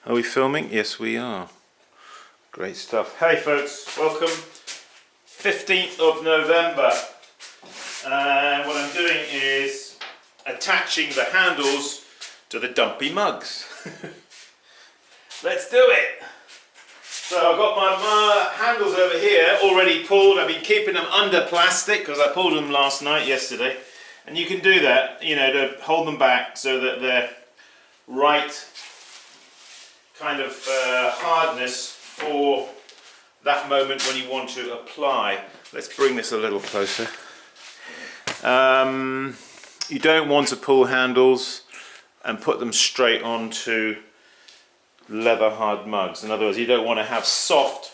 Are we filming? Yes, we are. Great stuff. Hey folks, welcome. 15th of November. And what I'm doing is attaching the handles to the dumpy mugs. Let's do it. So I've got my handles over here already pulled. I've been keeping them under plastic because I pulled them yesterday. And you can do that, you know, to hold them back so that they're right kind of hardness for that moment when you want to apply. Let's bring this a little closer. You don't want to pull handles and put them straight onto leather hard mugs. In other words, you don't want to have soft,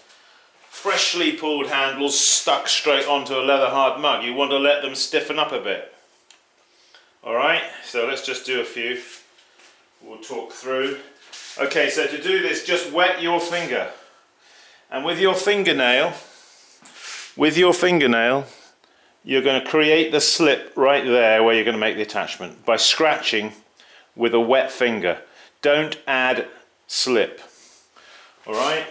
freshly pulled handles stuck straight onto a leather hard mug. You want to let them stiffen up a bit. Alright, so let's just do a few. We'll talk through. Okay, so to do this, just wet your finger. And with your fingernail, you're going to create the slip right there where you're going to make the attachment by scratching with a wet finger. Don't add slip. Alright?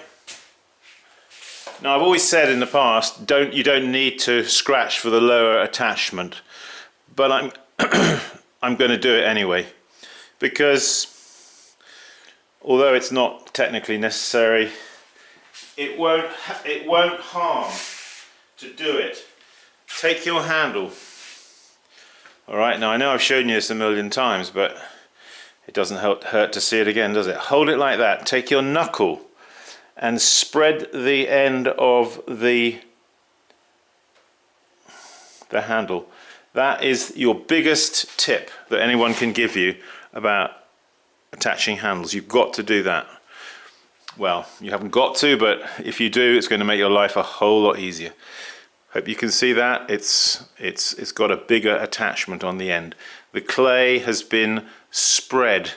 Now I've always said in the past, you don't need to scratch for the lower attachment. But I'm going to do it anyway. Because although it's not technically necessary, it won't harm to do it. Take your handle. Alright, now I know I've shown you this a million times, but it doesn't hurt to see it again, does it? Hold it like that. Take your knuckle and spread the end of the handle. That is your biggest tip that anyone can give you about attaching handles. You've got to do that. Well, you haven't got to, but if you do, it's going to make your life a whole lot easier. Hope you can see that. It's got a bigger attachment on the end. The clay has been spread,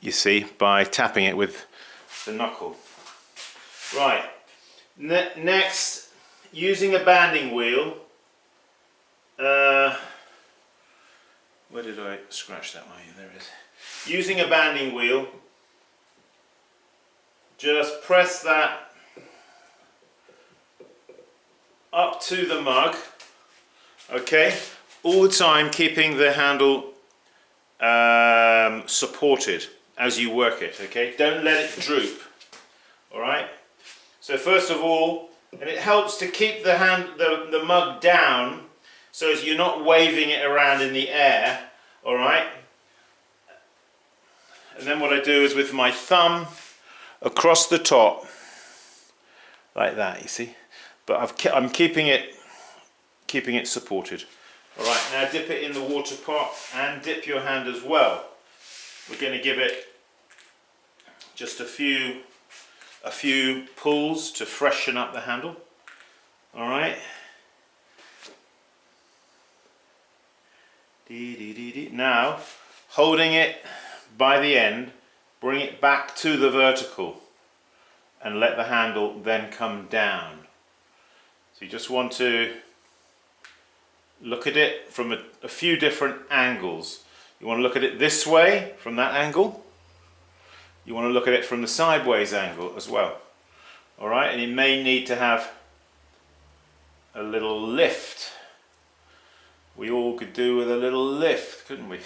you see, by tapping it with the knuckle. Right, next, using a banding wheel. Where did I scratch that one? There it is. Using a banding wheel, just press that up to the mug, okay? All the time keeping the handle supported as you work it, okay? Don't let it droop, alright? So first of all, and it helps to keep the mug down so as you're not waving it around in the air, alright? And then what I do is with my thumb across the top, like that, you see? But I'm keeping it supported. Alright, now dip it in the water pot and dip your hand as well. We're going to give it just a few pulls to freshen up the handle. Alright. Now, holding it by the end, bring it back to the vertical and let the handle then come down. So you just want to look at it from a few different angles. You want to look at it this way from that angle. You want to look at it from the sideways angle as well. Alright, and you may need to have a little lift. We all could do with a little lift, couldn't we?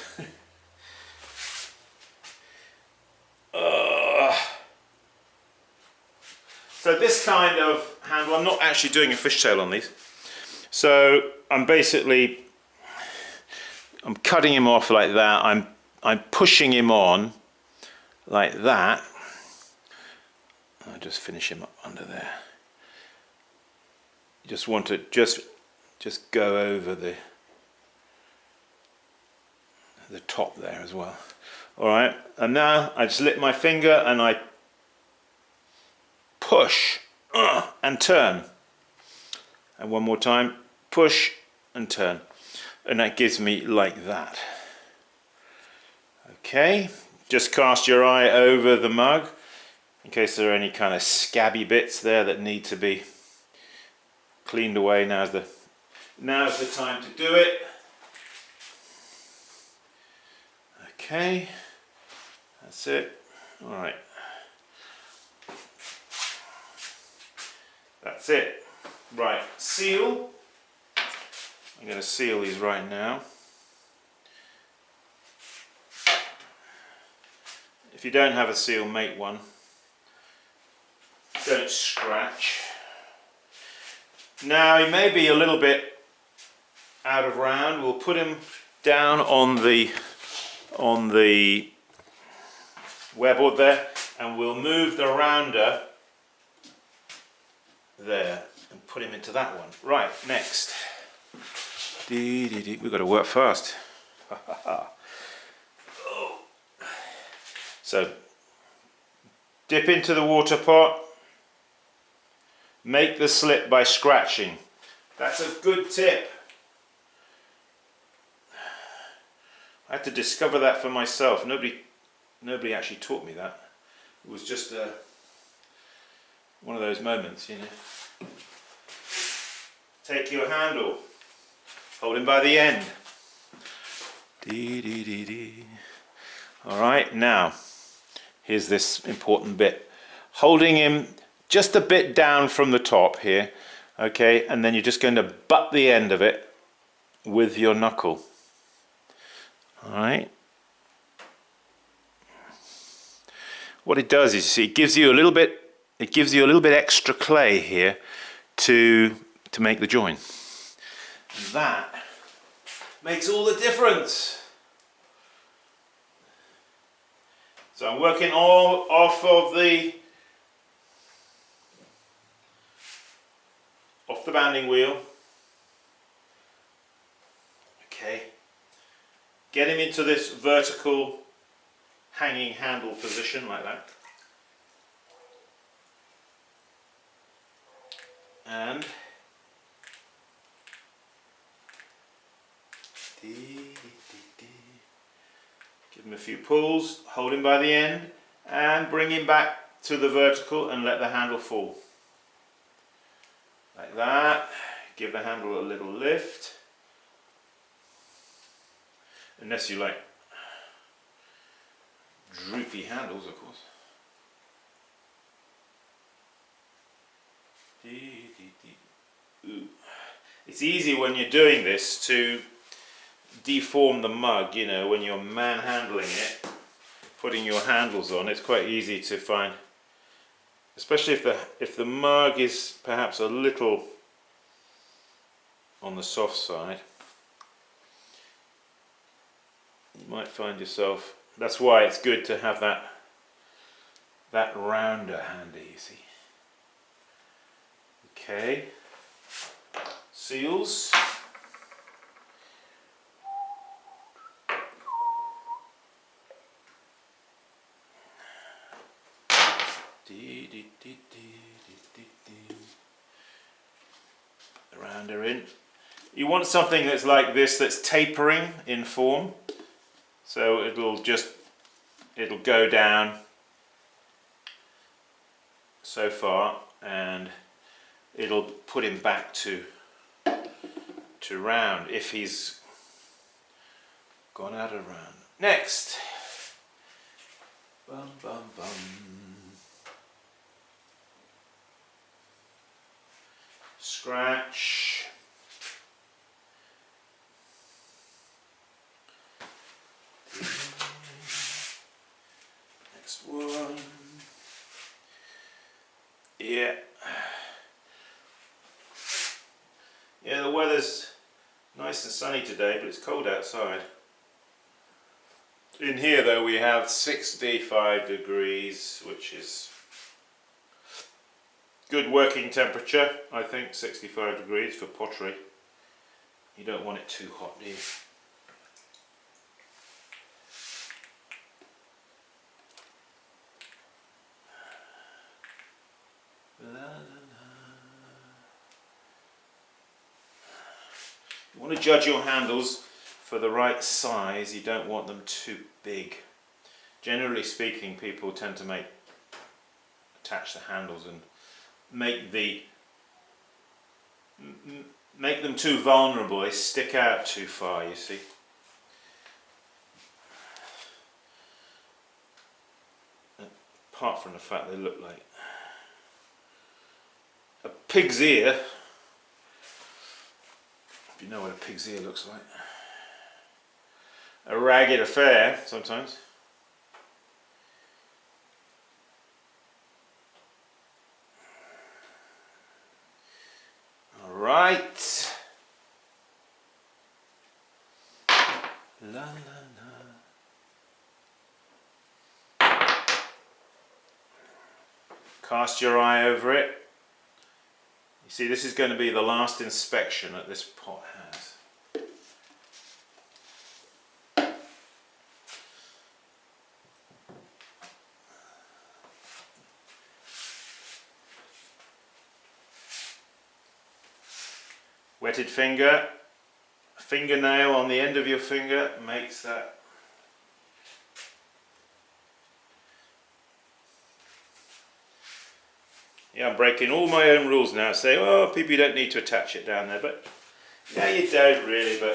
So this kind of handle, I'm not actually doing a fishtail on these. So I'm cutting him off like that. I'm pushing him on like that. I'll just finish him up under there. You just want to just go over the top there as well. Alright, and now I just lift my finger and I push and turn. And one more time, push and turn. And that gives me like that. Okay, just cast your eye over the mug in case there are any kind of scabby bits there that need to be cleaned away. Now's the time to do it. Okay, That's it. All right. That's it. Right, seal. I'm going to seal these right now. If you don't have a seal, make one. Don't scratch. Now he may be a little bit out of round. We'll put him down on the wearboard there, and we'll move the rounder there and put him into that one. Right, next. We've got to work fast. So dip into the water pot. Make the slip by scratching. That's a good tip. I had to discover that for myself. Nobody actually taught me that. It was just one of those moments, you know. Take your handle, hold him by the end. Alright, now, here's this important bit. Holding him just a bit down from the top here, okay, and then you're just going to butt the end of it with your knuckle. Alright. What it does is, it gives you a little bit extra clay here to make the join. And that makes all the difference. So I'm working all off the banding wheel. Okay. Get him into this vertical hanging handle position like that. And give him a few pulls, hold him by the end, and bring him back to the vertical and let the handle fall. Like that. Give the handle a little lift. Unless you like droopy handles, of course. Ooh. It's easy when you're doing this to deform the mug, you know, when you're manhandling it, putting your handles on. It's quite easy to find, especially if the mug is perhaps a little on the soft side. You might find yourself, that's why it's good to have that rounder handy, you see. Okay, seals. The rounder in. You want something that's like this, that's tapering in form. So it'll go down so far, and it'll put him back to round if he's gone out of round. Next. Bum, bum, bum. Scratch. Next one. Yeah. Yeah, the weather's nice and sunny today, but it's cold outside. In here though we have 65 degrees, which is good working temperature, I think. 65 degrees for pottery. You don't want it too hot, do you? You want to judge your handles for the right size. You don't want them too big. Generally speaking, people tend to attach the handles and make them too vulnerable. They stick out too far, you see. apart from the fact they look like a pig's ear. If you know what a pig's ear looks like. A ragged affair sometimes. All right. La la la. Cast your eye over it. You see, this is going to be the last inspection that this pot has. Wetted finger, fingernail on the end of your finger makes that. Yeah, I'm breaking all my own rules now, saying, oh, people, you don't need to attach it down there, but yeah, you don't really, but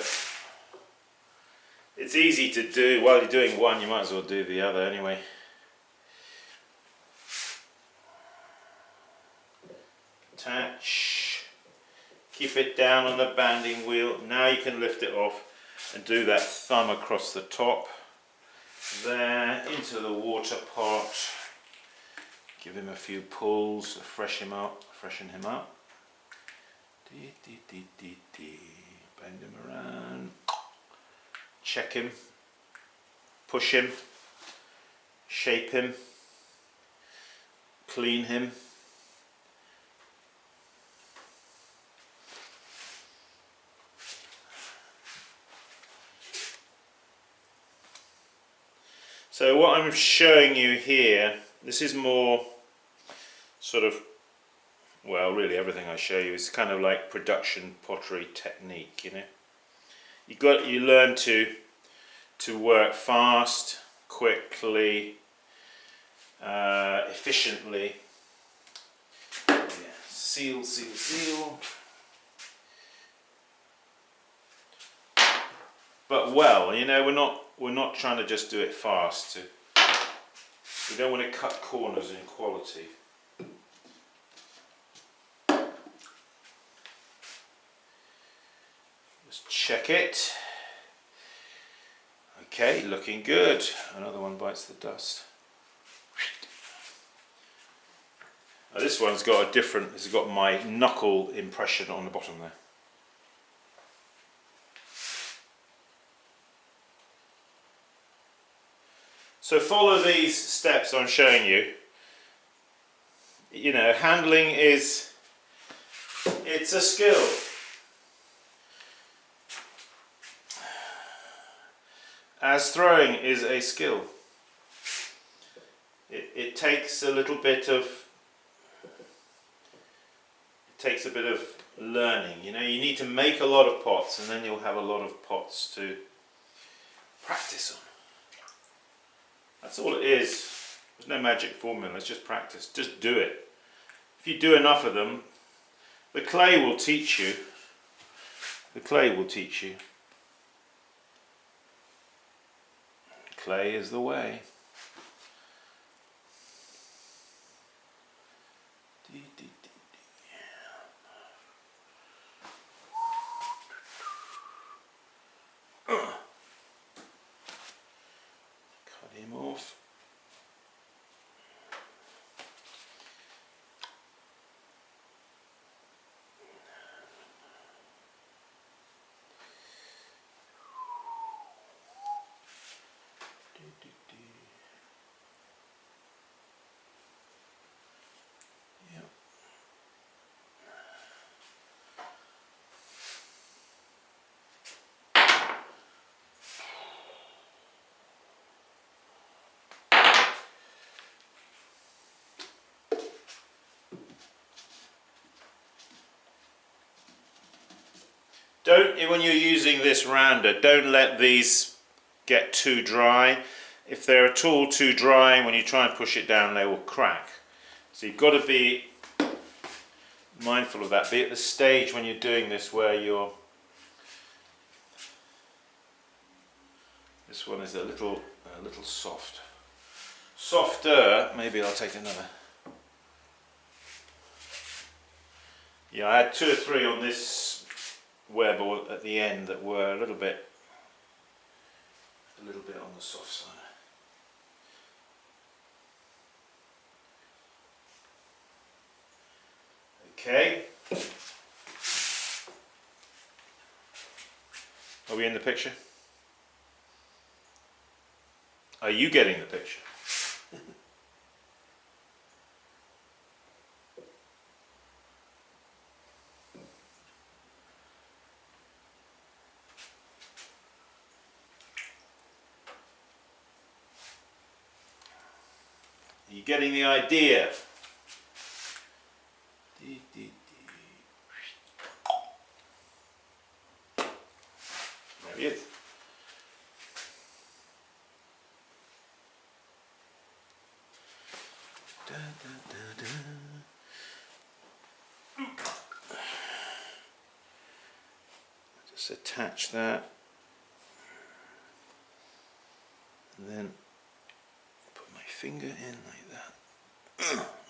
it's easy to do. While you're doing one, you might as well do the other anyway. Attach, keep it down on the banding wheel. Now you can lift it off and do that thumb across the top, there, into the water pot. Give him a few pulls to freshen him up. Bend him around. Check him. Push him. Shape him. Clean him. So what I'm showing you here, this is more sort of, well, really everything I show you is kind of like production pottery technique, you know. You learn to work fast, quickly, efficiently. Yeah. Seal, seal, seal. But well, you know, we're not trying to just do it fast. We don't want to cut corners in quality. Just check it. Okay, looking good. Another one bites the dust. Now this one's got a different, it's got my knuckle impression on the bottom there. So follow these steps I'm showing you. You know, handling it's a skill. As throwing is a skill. It takes a little bit of, learning. You know, you need to make a lot of pots and then you'll have a lot of pots to practice on. That's all it is. There's no magic formula, it's just practice. Just do it. If you do enough of them, the clay will teach you. The clay will teach you. Clay is the way. Cut him off. Don't, when you're using this rounder, don't let these get too dry. If they're at all too dry, when you try and push it down, they will crack. So you've got to be mindful of that. Be at the stage when you're doing this where you're... This one is a little soft. softer, maybe I'll take another. Yeah, I had 2 or 3 on this wearboard at the end that were a little bit on the soft side. Okay. Are we in the picture? Are you getting the picture? Are you getting the idea? There he is. Just attach that, and then put my finger in like that,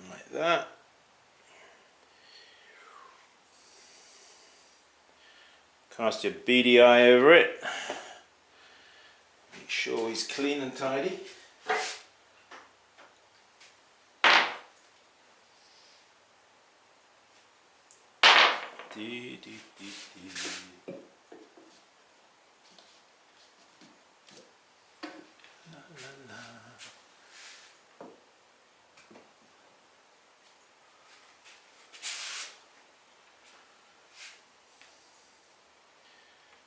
like that. Cast your beady eye over it. Make sure he's clean and tidy.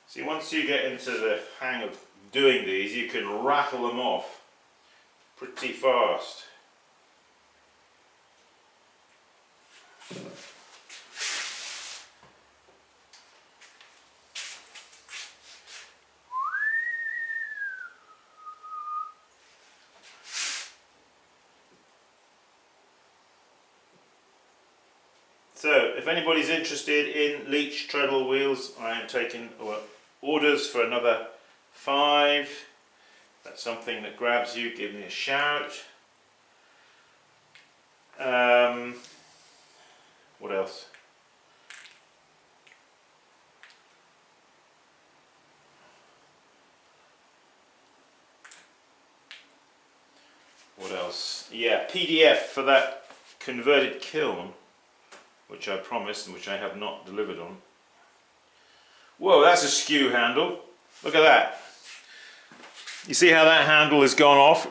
See, once you get into the hang of doing these, you can rattle them off pretty fast. So, if anybody's interested in Leach treadle wheels, I am taking orders for another 5. If that's something that grabs you, give me a shout. What else? What else? Yeah, PDF for that converted kiln, which I promised and which I have not delivered on. Whoa, that's a skew handle. Look at that. You see how that handle has gone off?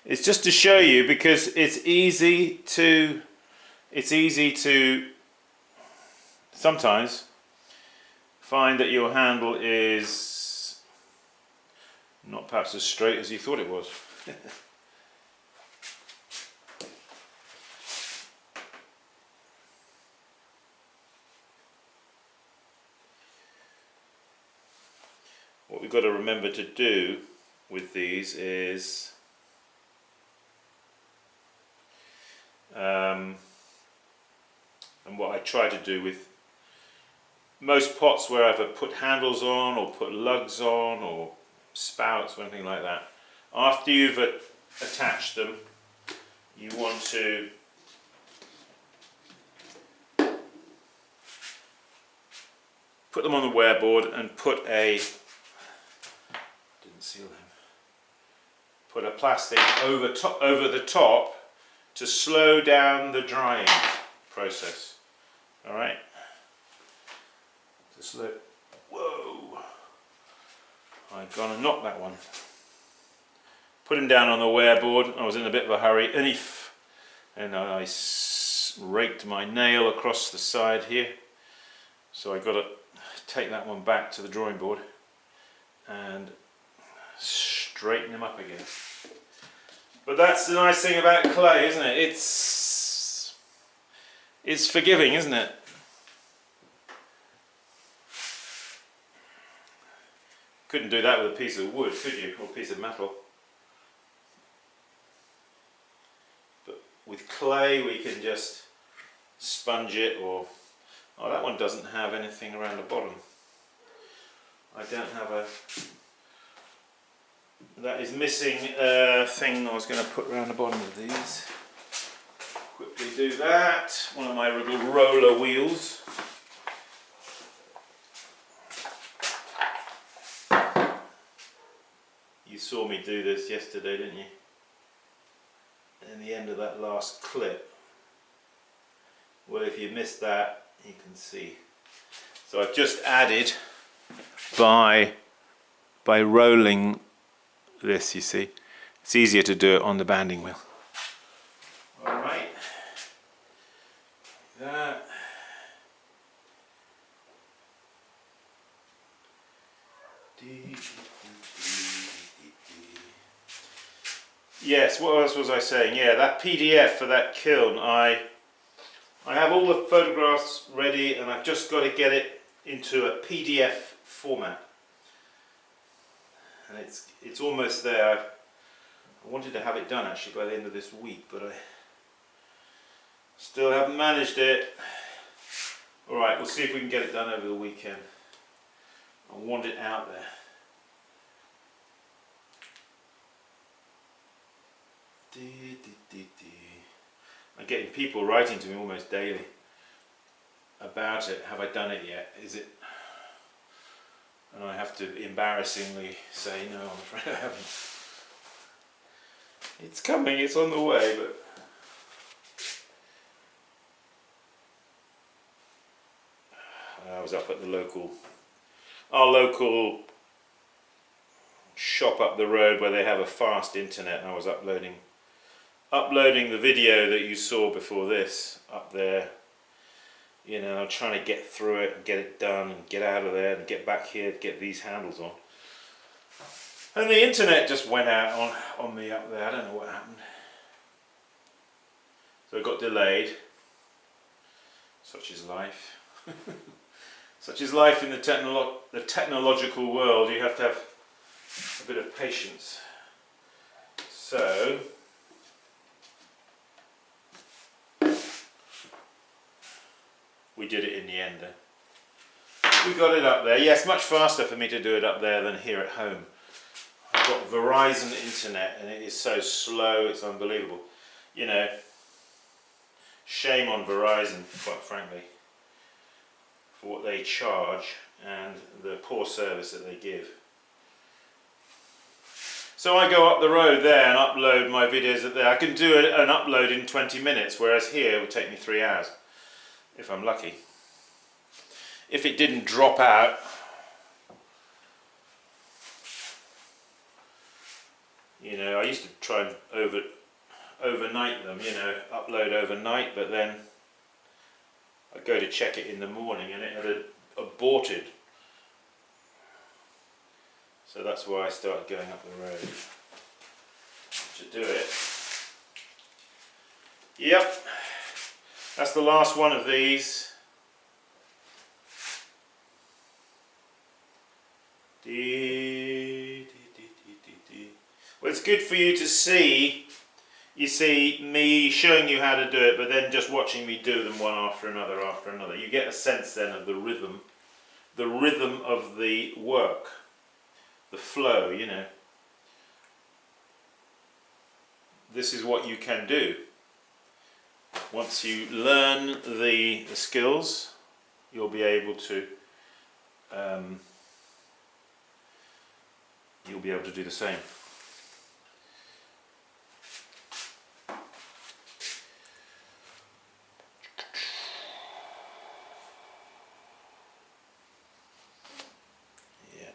It's just to show you, because it's easy to sometimes find that your handle is not perhaps as straight as you thought it was. What we've got to remember to do with these is and what I try to do with most pots where I've put handles on or put lugs on or spouts or anything like that, after you've attached them, you want to put them on the wearboard and put a put a plastic over the top to slow down the drying process. All right. Just look. Whoa! I've gone and knocked that one. Put him down on the wearboard. I was in a bit of a hurry, and I raked my nail across the side here. So I got to take that one back to the drawing board and straighten him up again. But that's the nice thing about clay, isn't it? It's forgiving, isn't it? Couldn't do that with a piece of wood, could you? Or a piece of metal. But with clay we can just sponge it, or oh, that one doesn't have anything around the bottom. I don't have a that is missing a thing I was going to put around the bottom of these. Quickly do that. One of my little roller wheels. You saw me do this yesterday, didn't you? In the end of that last clip. Well, if you missed that, you can see. So I've just added by rolling this, you see. It's easier to do it on the banding wheel. Alright. That. Yes, what else was I saying? Yeah, that PDF for that kiln, I have all the photographs ready and I've just got to get it into a PDF format. And it's almost there. I wanted to have it done actually by the end of this week, but I still haven't managed it. Alright, we'll see if we can get it done over the weekend. I want it out there. I'm getting people writing to me almost daily about it. Have I done it yet? Is it? And I have to embarrassingly say no, I'm afraid I haven't. It's coming, it's on the way, but I was up at the our local shop up the road where they have a fast internet, and I was uploading the video that you saw before this up there. You know, I'm trying to get through it and get it done and get out of there and get back here to get these handles on. And the internet just went out on me up there. I don't know what happened. So it got delayed. Such is life. Such is life in the technological world. You have to have a bit of patience. So we did it in the end then. We got it up there. Yes, much faster for me to do it up there than here at home. I've got Verizon internet and it is so slow, it's unbelievable. You know, shame on Verizon, quite frankly, for what they charge and the poor service that they give. So I go up the road there and upload my videos up there. I can do an upload in 20 minutes, whereas here it would take me 3 hours. If I'm lucky. If it didn't drop out, you know, I used to try and overnight them, you know, upload overnight, but then I'd go to check it in the morning and it had aborted. So that's why I started going up the road to do it. Yep. That's the last one of these. Well, it's good for you to see. You see me showing you how to do it, but then just watching me do them one after another after another. You get a sense then of the rhythm of the work, the flow, you know. This is what you can do. Once you learn the skills, you'll be able to do the same. Yeah.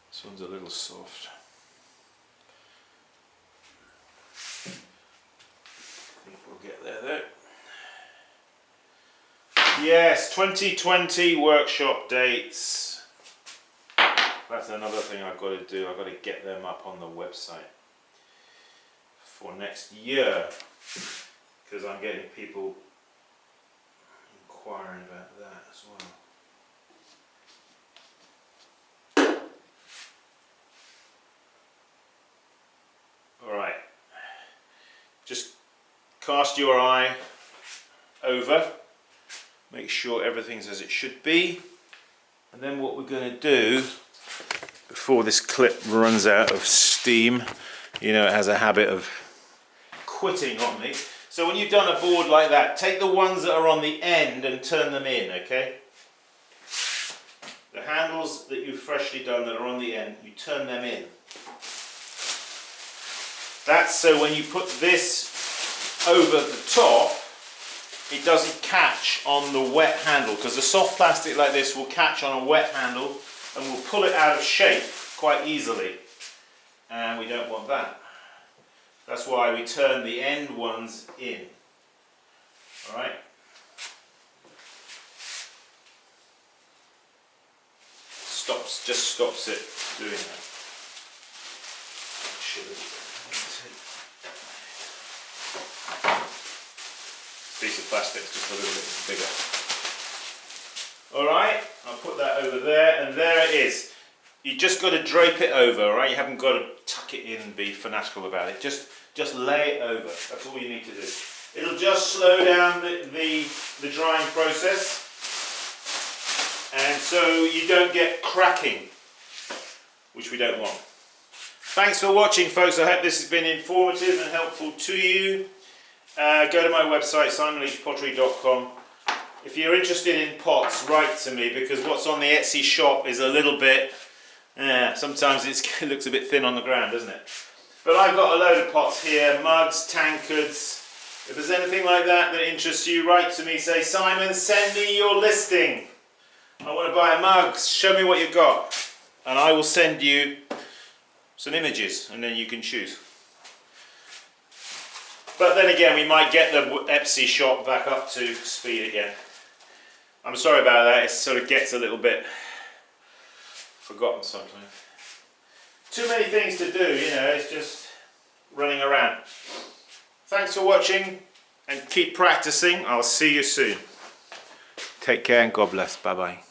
This one's a little soft. I think we'll get there though. Yes, 2020 workshop dates. That's another thing I've got to do. I've got to get them up on the website for next year, because I'm getting people inquiring about that as well. Alright, just cast your eye over Make sure everything's as it should be. And then what we're going to do, before this clip runs out of steam, you know it has a habit of quitting on me. So when you've done a board like that, take the ones that are on the end and turn them in, okay? The handles that you've freshly done that are on the end, you turn them in. That's so when you put this over the top, it doesn't catch on the wet handle, because the soft plastic like this will catch on a wet handle and will pull it out of shape quite easily. And we don't want that. That's why we turn the end ones in. Alright? Just stops it doing that. Piece of plastic is just a little bit bigger. Alright, I'll put that over there, and there it is. You just got to drape it over, alright? You haven't got to tuck it in and be fanatical about it. Just lay it over. That's all you need to do. It'll just slow down the drying process, and so you don't get cracking, which we don't want. Thanks for watching, folks. I hope this has been informative and helpful to you. Go to my website, simonleachpottery.com. If you're interested in pots, write to me, because what's on the Etsy shop is a little bit, sometimes it looks a bit thin on the ground, doesn't it? But I've got a load of pots here, mugs, tankards. If there's anything like that that interests you, write to me, say, Simon, send me your listing. I want to buy a mug, show me what you've got. And I will send you some images, and then you can choose. But then again, we might get the Etsy shop back up to speed again. I'm sorry about that, it sort of gets a little bit forgotten sometimes. Too many things to do, you know, it's just running around. Thanks for watching, and keep practicing. I'll see you soon. Take care and God bless. Bye bye.